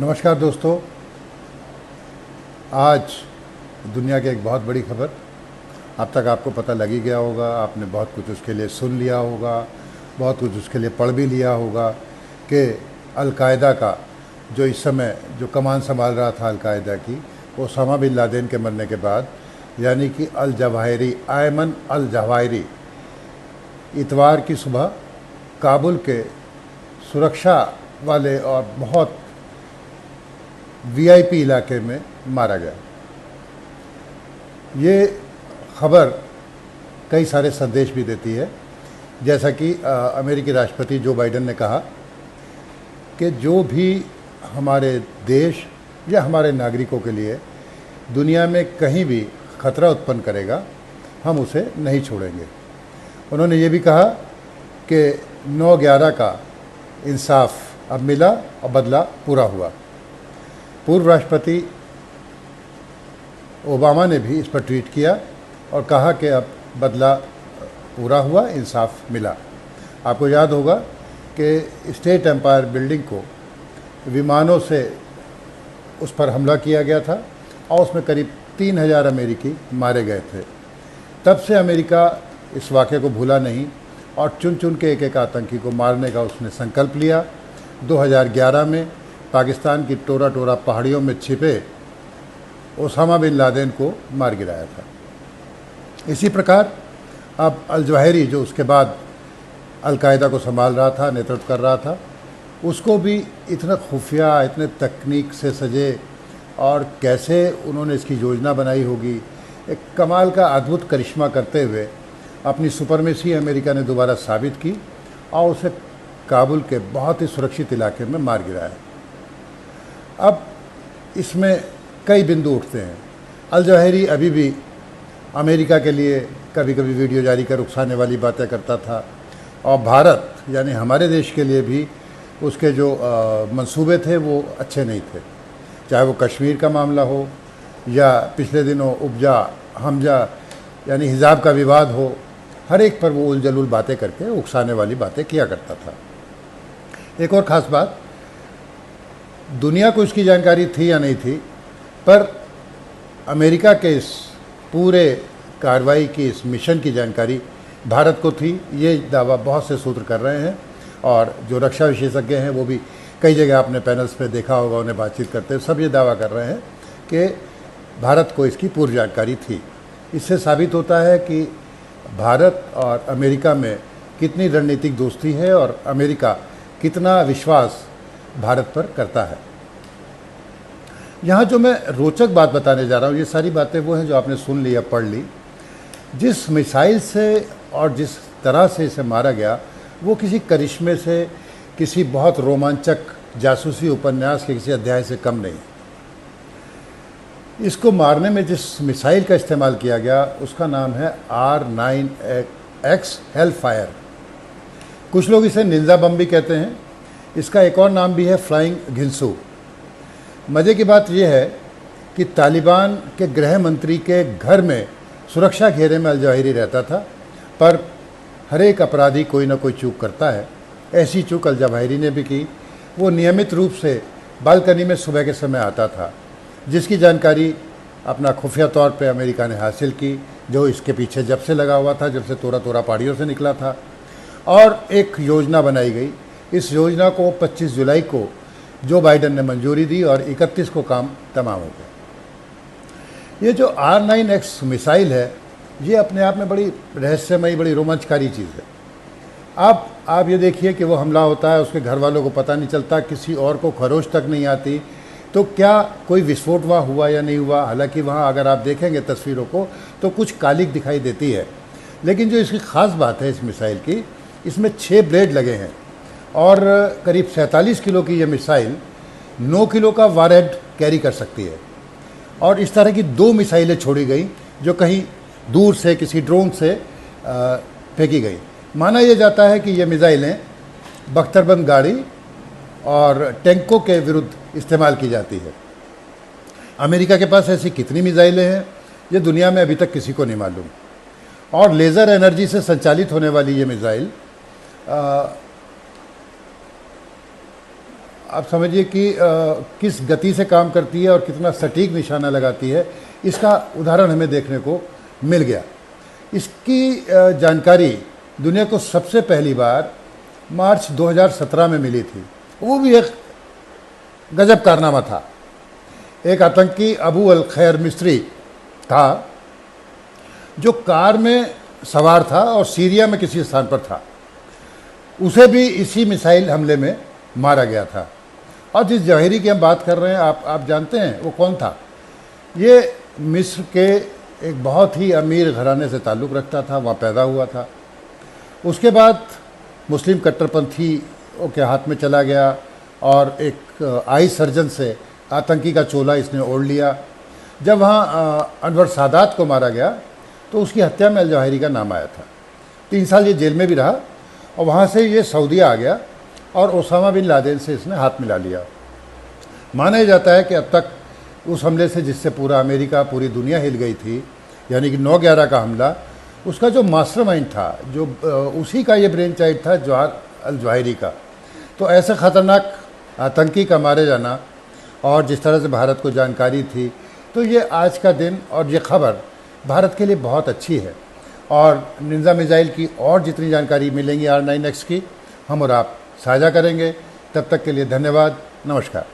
नमस्कार दोस्तों। आज दुनिया की एक बहुत बड़ी खबर, अब तक आपको पता लग ही गया होगा, आपने बहुत कुछ उसके लिए सुन लिया होगा, बहुत कुछ उसके लिए पढ़ भी लिया होगा कि अल-कायदा का जो इस समय जो कमान संभाल रहा था अल-कायदा की, ओसामा बिन लादेन के मरने के बाद, यानी कि अल-जवाहिरी, अयमन अल-जवाहिरी, इतवार की सुबह काबुल के सुरक्षा वाले और बहुत वीआईपी इलाके में मारा गया। ये खबर कई सारे संदेश भी देती है, जैसा कि अमेरिकी राष्ट्रपति जो बाइडेन ने कहा कि जो भी हमारे देश या हमारे नागरिकों के लिए दुनिया में कहीं भी खतरा उत्पन्न करेगा, हम उसे नहीं छोड़ेंगे। उन्होंने ये भी कहा कि 9/11 का इंसाफ अब मिला और बदला पूरा हुआ। पूर्व राष्ट्रपति ओबामा ने भी इस पर ट्वीट किया और कहा कि अब बदला पूरा हुआ, इंसाफ मिला। आपको याद होगा कि स्टेट एम्पायर बिल्डिंग को विमानों से उस पर हमला किया गया था और उसमें करीब 3000 अमेरिकी मारे गए थे। तब से अमेरिका इस वाक़े को भूला नहीं और चुन चुन के एक आतंकी को मारने का उसने संकल्प लिया। 2011 में पाकिस्तान की टोरा टोरा पहाड़ियों में छिपे ओसामा बिन लादेन को मार गिराया था। इसी प्रकार अब अल-जवाहिरी, जो उसके बाद अल-कायदा को संभाल रहा था, नेतृत्व कर रहा था, उसको भी इतना खुफिया, इतने तकनीक से सजे और कैसे उन्होंने इसकी योजना बनाई होगी, एक कमाल का अद्भुत करिश्मा करते हुए अपनी सुपरमेसी अमेरिका ने दोबारा साबित की और उसे काबुल के बहुत ही सुरक्षित इलाके में मार गिराया। अब इसमें कई बिंदु उठते हैं। अल-जवाहिरी अभी भी अमेरिका के लिए कभी कभी वीडियो जारी कर उकसाने वाली बातें करता था और भारत यानी हमारे देश के लिए भी उसके जो मंसूबे थे वो अच्छे नहीं थे, चाहे वो कश्मीर का मामला हो या पिछले दिनों उपजा हमजा यानी हिजाब का विवाद हो, हर एक पर वो उल जलूल बातें करके उकसाने वाली बातें किया करता था। एक और ख़ास बात, दुनिया को इसकी जानकारी थी या नहीं थी, पर अमेरिका के इस पूरे कार्रवाई की, इस मिशन की जानकारी भारत को थी। ये दावा बहुत से सूत्र कर रहे हैं और जो रक्षा विशेषज्ञ हैं वो भी कई जगह आपने पैनल्स पे देखा होगा, उन्हें बातचीत करते सब ये दावा कर रहे हैं कि भारत को इसकी पूर्व जानकारी थी। इससे साबित होता है कि भारत और अमेरिका में कितनी रणनीतिक दोस्ती है और अमेरिका कितना विश्वास भारत पर करता है। यहाँ जो मैं रोचक बात बताने जा रहा हूँ, ये सारी बातें वो हैं जो आपने सुन ली या पढ़ ली। जिस मिसाइल से और जिस तरह से इसे मारा गया, वो किसी करिश्मे से, किसी बहुत रोमांचक जासूसी उपन्यास के किसी अध्याय से कम नहीं। इसको मारने में जिस मिसाइल का इस्तेमाल किया गया उसका नाम है R9X हेलफायर। कुछ लोग इसे निंजा बम भी कहते हैं। इसका एक और नाम भी है फ्लाइंग घिंसू। मज़े की बात यह है कि तालिबान के गृह मंत्री के घर में सुरक्षा घेरे में अल-जवाहिरी रहता था, पर हर एक अपराधी कोई ना कोई चूक करता है। ऐसी चूक अल-जवाहिरी ने भी की। वो नियमित रूप से बालकनी में सुबह के समय आता था, जिसकी जानकारी अपना खुफिया तौर पे अमेरिका ने हासिल की, जो इसके पीछे जब से लगा हुआ था, जब से तोरा तोरा पहाड़ियों से निकला था। और एक योजना बनाई गई। इस योजना को 25 जुलाई को जो बाइडेन ने मंजूरी दी और 31 को काम तमाम हो गया। ये जो R9X मिसाइल है, ये अपने आप में बड़ी रहस्यमयी, बड़ी रोमांचकारी चीज़ है। आप ये देखिए कि वो हमला होता है, उसके घर वालों को पता नहीं चलता, किसी और को खरोश तक नहीं आती, तो क्या कोई विस्फोट वहाँ हुआ या नहीं हुआ। हालांकि वहाँ अगर आप देखेंगे तस्वीरों को तो कुछ कालिक दिखाई देती है, लेकिन जो इसकी ख़ास बात है इस मिसाइल की, इसमें 6 ब्लेड लगे हैं और करीब 47 किलो की ये मिसाइल 9 किलो का वारहेड कैरी कर सकती है। और इस तरह की 2 मिसाइलें छोड़ी गई जो कहीं दूर से किसी ड्रोन से फेंकी गई। माना यह जाता है कि ये मिसाइलें बख्तरबंद गाड़ी और टैंकों के विरुद्ध इस्तेमाल की जाती है। अमेरिका के पास ऐसी कितनी मिसाइलें हैं ये दुनिया में अभी तक किसी को नहीं मालूम। और लेज़र एनर्जी से संचालित होने वाली ये मिसाइल आप समझिए कि किस गति से काम करती है और कितना सटीक निशाना लगाती है, इसका उदाहरण हमें देखने को मिल गया। इसकी जानकारी दुनिया को सबसे पहली बार मार्च 2017 में मिली थी। वो भी एक गजब कारनामा था। एक आतंकी अबू अल खैर मिस्री था जो कार में सवार था और सीरिया में किसी स्थान पर था। उसे भी इसी मिसाइल हमले में मारा गया था। और जिस जवाहिरी की हम बात कर रहे हैं, आप जानते हैं वो कौन था? ये मिस्र के एक बहुत ही अमीर घराने से ताल्लुक़ रखता था, वहाँ पैदा हुआ था। उसके बाद मुस्लिम कट्टरपंथियों के हाथ में चला गया और एक आई सर्जन से आतंकी का चोला इसने ओढ़ लिया। जब वहाँ अनवर सादात को मारा गया तो उसकी हत्या में अल जवाहिरी का नाम आया था। 3 साल ये जेल में भी रहा और वहाँ से ये सऊदीया आ गया और ओसामा बिन लादेन से इसने हाथ मिला लिया। माना जाता है कि अब तक उस हमले से जिससे पूरा अमेरिका, पूरी दुनिया हिल गई थी, यानी कि 9/11 का हमला, उसका जो मास्टरमाइंड था, जो उसी का ये ब्रेन चाइल्ड था, जवाहर अल जवाहिरी का। तो ऐसे ख़तरनाक आतंकी का मारे जाना और जिस तरह से भारत को जानकारी थी, तो ये आज का दिन और ये खबर भारत के लिए बहुत अच्छी है। और निंजा मिसाइल की और जितनी जानकारी मिलेंगी R9X की, हम और आप साझा करेंगे। तब तक के लिए धन्यवाद, नमस्कार।